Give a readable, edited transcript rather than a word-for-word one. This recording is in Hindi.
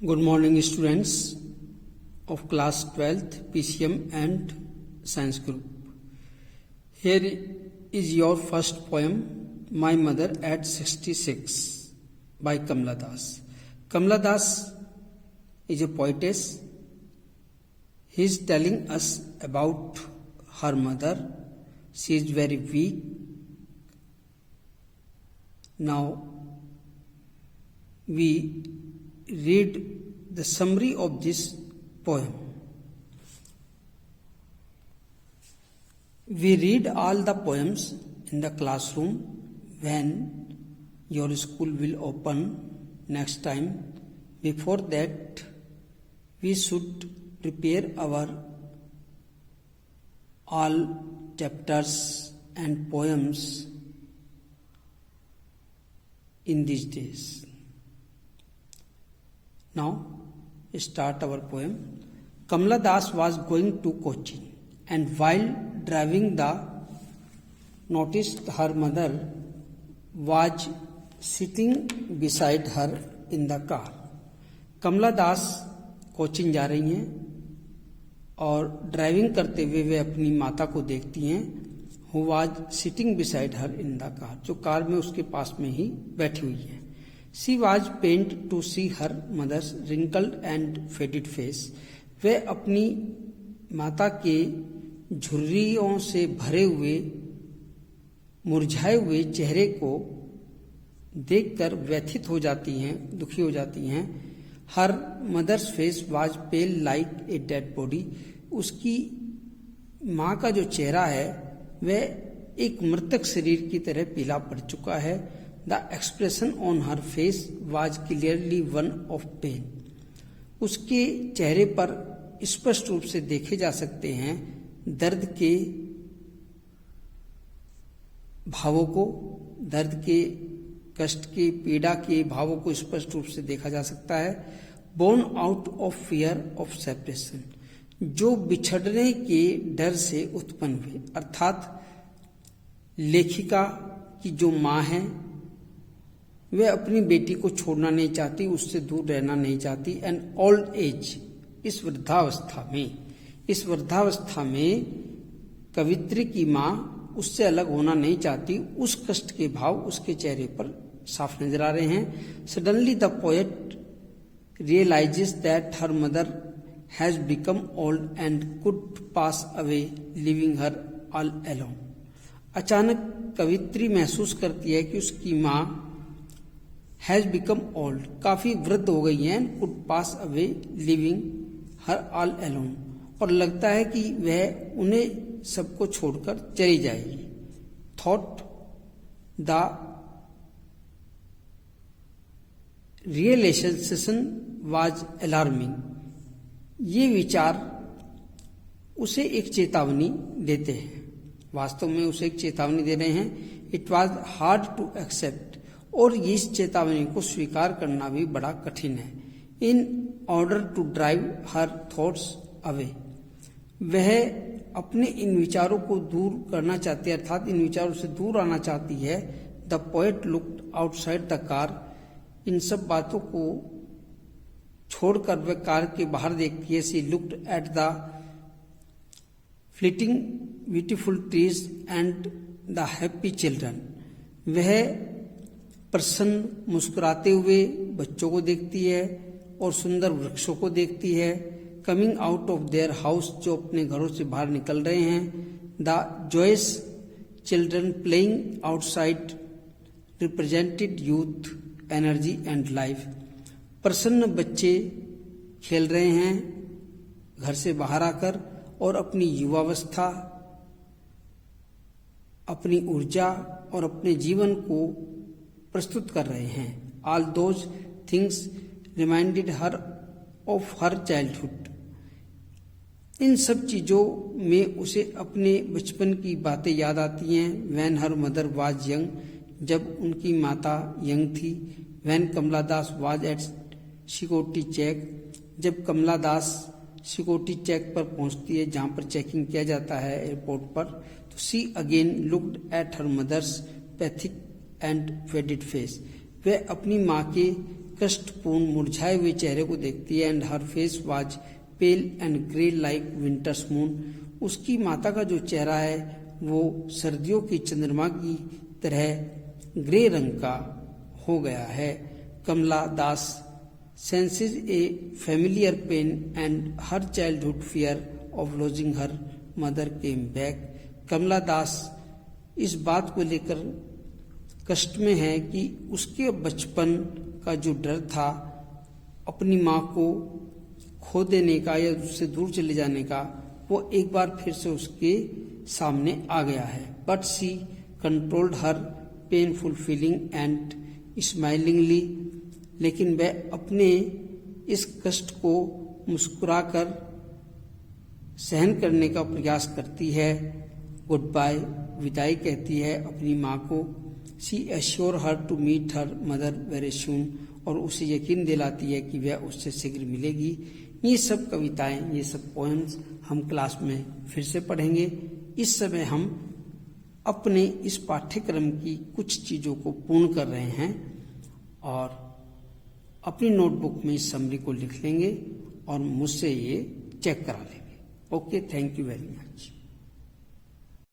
Good morning, students of class 12th PCM and Science group. Here is your first poem, My Mother at 66 by Kamala Das. Kamala Das is a poetess. He is telling us about her mother. She is very weak. Now we read the summary of this poem. We read all the poems in the classroom when your school will open next time. Before that, we should prepare our all chapters and poems in these days. Now, start our poem. Kamala Das was going to Cochin, and while driving noticed her mother was sitting beside her in the car. कमला दास कोचिन जा रही हैं और ड्राइविंग करते हुए वे अपनी माता को देखती हैं, who was sitting beside her in the car, जो कार में उसके पास में ही बैठी हुई है. She was pained to see her mother's wrinkled and faded face. वे अपनी माता के झुर्रियों से भरे हुए मुरझाए हुए चेहरे को देखकर व्यथित हो जाती हैं, दुखी हो जाती हैं. Her mother's face was pale like a dead body. उसकी माँ का जो चेहरा है वह एक मृतक शरीर की तरह पीला पड़ चुका है. The expression on her face was clearly one of pain. उसके चेहरे पर स्पष्ट रूप से देखे जा सकते हैं दर्द के भावों को, दर्द के, कष्ट के, पीड़ा के भावों को स्पष्ट रूप से देखा जा सकता है. Born out of fear of separation, जो बिछड़ने के डर से उत्पन्न हुए. अर्थात लेखिका की जो माँ है वह अपनी बेटी को छोड़ना नहीं चाहती, उससे दूर रहना नहीं चाहती. एंड ओल्ड एज, इस वृद्धावस्था में कवित्री की माँ उससे अलग होना नहीं चाहती. उस कष्ट के भाव उसके चेहरे पर साफ नजर आ रहे हैं. Suddenly the poet realises that her mother has become old and could pass away leaving her all alone. अचानक कवित्री महसूस करती है कि उसकी माँ हैज बिकम ओल्ड, काफी वृद्ध हो गई हैं, could pass away leaving her all alone, और लगता है कि वह उन्हें सबको छोड़कर चली जाएगी. Thought the realisation was alarming, ये विचार उसे एक चेतावनी देते हैं, वास्तव में उसे एक चेतावनी दे रहे हैं. It was hard to accept, और इस चेतावनी को स्वीकार करना भी बड़ा कठिन है. In order to drive her thoughts away, वह अपने इन विचारों को दूर करना चाहती है, अर्थात इन विचारों से दूर आना चाहती है. The poet looked outside the car, इन सब बातों को छोड़कर वह कार के बाहर देखती है. She looked at the fleeting beautiful trees and the happy children, वह प्रसन्न मुस्कुराते हुए बच्चों को देखती है और सुंदर वृक्षों को देखती है. Coming out of their house, जो अपने घरों से बाहर निकल रहे हैं. The joyous children playing outside represented youth, energy and life, प्रसन्न बच्चे खेल रहे हैं घर से बाहर आकर और अपनी युवावस्था, अपनी ऊर्जा और अपने जीवन को प्रस्तुत कर रहे हैं. All those things reminded her of her childhood, इन सब चीजों में उसे अपने बचपन की बातें याद आती हैं. When her mother was young, जब उनकी माता यंग थी. When Kamala Das was at security check, जब कमला दास सिक्योरिटी चेक पर पहुंचती है जहां पर चेकिंग किया जाता है एयरपोर्ट पर. तो she again looked at her mother's pathetic and faded face, वह अपनी माँ के कष्टपूर्ण मुरझाए हुए चेहरे को देखती है। And her face was pale and grey like winters moon. उसकी माता का जो चेहरा है वो सर्दियों की चंद्रमा की तरह ग्रे रंग का हो गया है। कमला दास senses a familiar pain and her childhood fear of losing her mother came back. कमला दास इस बात को लेकर कष्ट में है कि उसके बचपन का जो डर था अपनी माँ को खो देने का या उससे दूर चले जाने का, वो एक बार फिर से उसके सामने आ गया है। But she controlled her painful feeling and smilingly, लेकिन वह अपने इस कष्ट को मुस्कुराकर सहन करने का प्रयास करती है। गुड बाय, विदाई कहती है अपनी माँ को। She assure her to meet her mother very soon, और उसे यकीन दिलाती है कि वह उससे शीघ्र मिलेगी। ये सब कविताएं, ये सब पोएम्स हम क्लास में फिर से पढ़ेंगे। इस समय हम अपने इस पाठ्यक्रम की कुछ चीजों को पूर्ण कर रहे हैं और अपनी नोटबुक में इस समरी को लिख लेंगे और मुझसे ये चेक करा लेंगे। Okay, thank you very much.